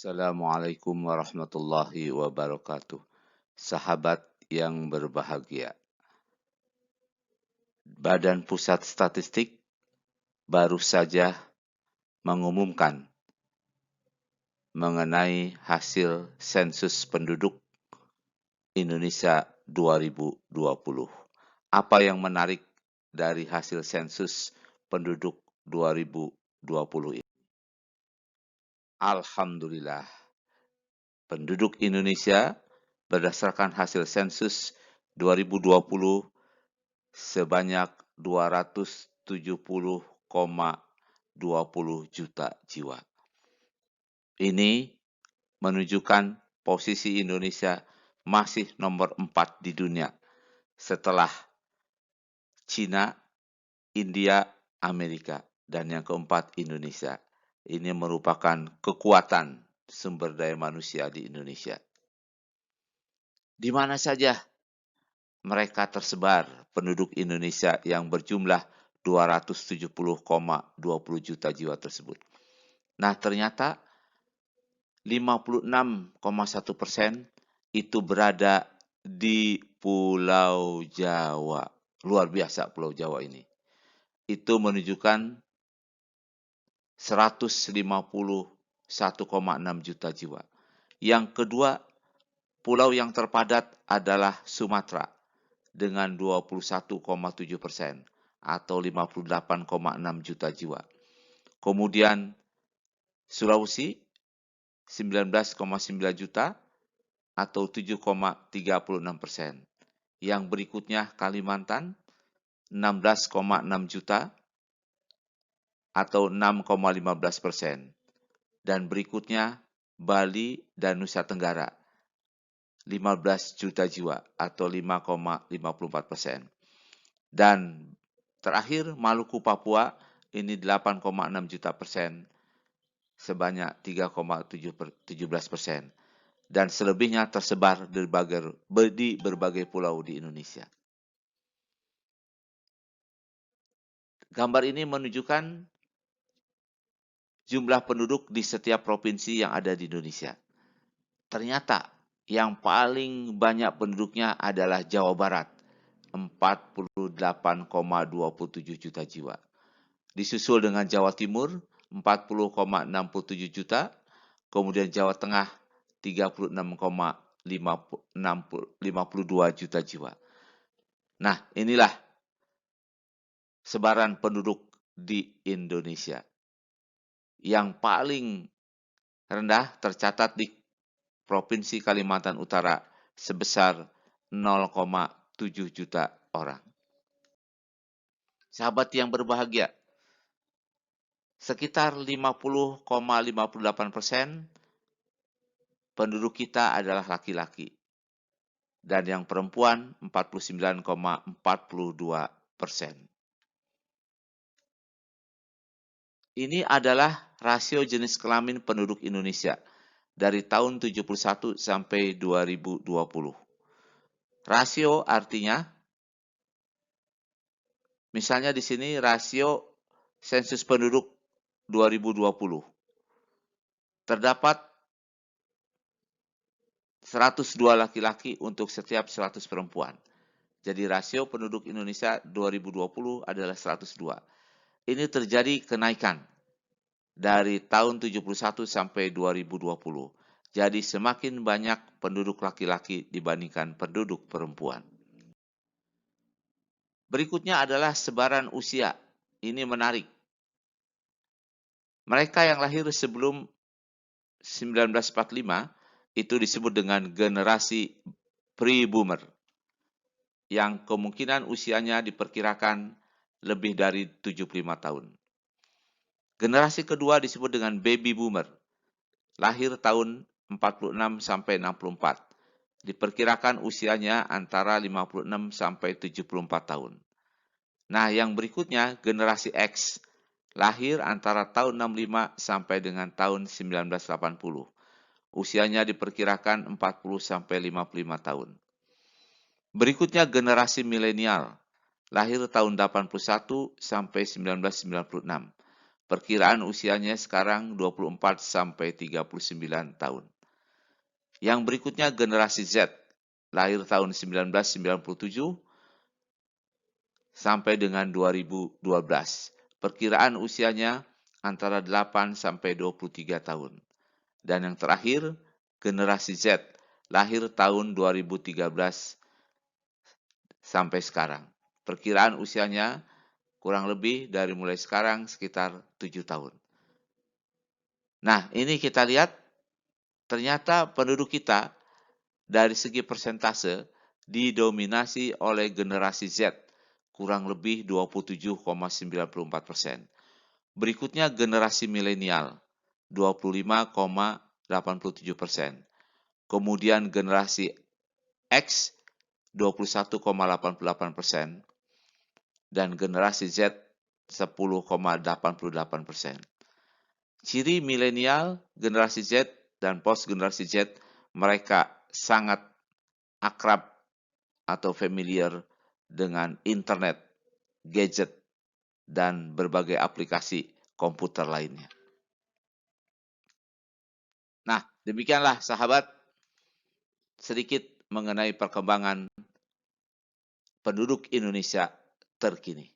Assalamualaikum warahmatullahi wabarakatuh. Sahabat yang berbahagia, Badan Pusat Statistik baru saja mengumumkan mengenai hasil sensus penduduk Indonesia 2020. Apa yang menarik dari hasil sensus penduduk 2020 ini? Alhamdulillah, penduduk Indonesia berdasarkan hasil sensus 2020 sebanyak 270,20 juta jiwa. Ini menunjukkan posisi Indonesia masih nomor 4 di dunia setelah Cina, India, Amerika, dan yang keempat Indonesia. Ini merupakan kekuatan sumber daya manusia di Indonesia. Di mana saja mereka tersebar, penduduk Indonesia yang berjumlah 270,20 juta jiwa tersebut. Nah, ternyata 56,1% itu berada di Pulau Jawa. Luar biasa Pulau Jawa ini. Itu menunjukkan 151,6 juta jiwa. Yang kedua, pulau yang terpadat adalah Sumatera dengan 21,7% atau 58,6 juta jiwa. Kemudian Sulawesi 19,9 juta atau 7,36%. Yang berikutnya Kalimantan 16,6 juta atau 6,15%. Dan berikutnya Bali dan Nusa Tenggara 15 juta jiwa atau 5,54%. Dan terakhir Maluku Papua ini 8,6 juta persen sebanyak 3,17%. Dan selebihnya tersebar di berbagai pulau di Indonesia. Gambar ini menunjukkan jumlah penduduk di setiap provinsi yang ada di Indonesia. Ternyata yang paling banyak penduduknya adalah Jawa Barat, 48,27 juta jiwa. Disusul dengan Jawa Timur, 40,67 juta, kemudian Jawa Tengah, 36,52 juta jiwa. Nah, inilah sebaran penduduk di Indonesia. Yang paling rendah tercatat di Provinsi Kalimantan Utara sebesar 0,7 juta orang. Sahabat yang berbahagia, sekitar 50,58% penduduk kita adalah laki-laki. Dan yang perempuan 49,42%. Ini adalah rasio jenis kelamin penduduk Indonesia dari tahun 71 sampai 2020. Rasio artinya, misalnya di sini rasio sensus penduduk 2020. Terdapat 102 laki-laki untuk setiap 100 perempuan. Jadi rasio penduduk Indonesia 2020 adalah 102. Ini terjadi kenaikan dari tahun 71 sampai 2020. Jadi semakin banyak penduduk laki-laki dibandingkan penduduk perempuan. Berikutnya adalah sebaran usia. Ini menarik. Mereka yang lahir sebelum 1945 itu disebut dengan generasi pre-boomer, yang kemungkinan usianya diperkirakan lebih dari 75 tahun. Generasi kedua disebut dengan baby boomer, lahir tahun 46 sampai 64. Diperkirakan usianya antara 56 sampai 74 tahun. Nah, yang berikutnya generasi X, lahir antara tahun 65 sampai dengan tahun 1980. Usianya diperkirakan 40 sampai 55 tahun. Berikutnya generasi milenial, lahir tahun 81 sampai 1996. Perkiraan usianya sekarang 24 sampai 39 tahun. Yang berikutnya generasi Z, lahir tahun 1997 sampai dengan 2012. Perkiraan usianya antara 8 sampai 23 tahun. Dan yang terakhir, generasi Z, lahir tahun 2013 sampai sekarang. Perkiraan usianya kurang lebih dari mulai sekarang sekitar 7 tahun. Nah, ini kita lihat ternyata penduduk kita dari segi persentase didominasi oleh generasi Z, kurang lebih 27,94%. Berikutnya generasi milenial, 25,87%. Kemudian generasi X, 21,88%. Dan generasi Z, 10,88%. Ciri milenial, generasi Z, dan post generasi Z, mereka sangat akrab atau familiar dengan internet, gadget, dan berbagai aplikasi komputer lainnya. Nah, demikianlah sahabat sedikit mengenai perkembangan penduduk Indonesia terkini.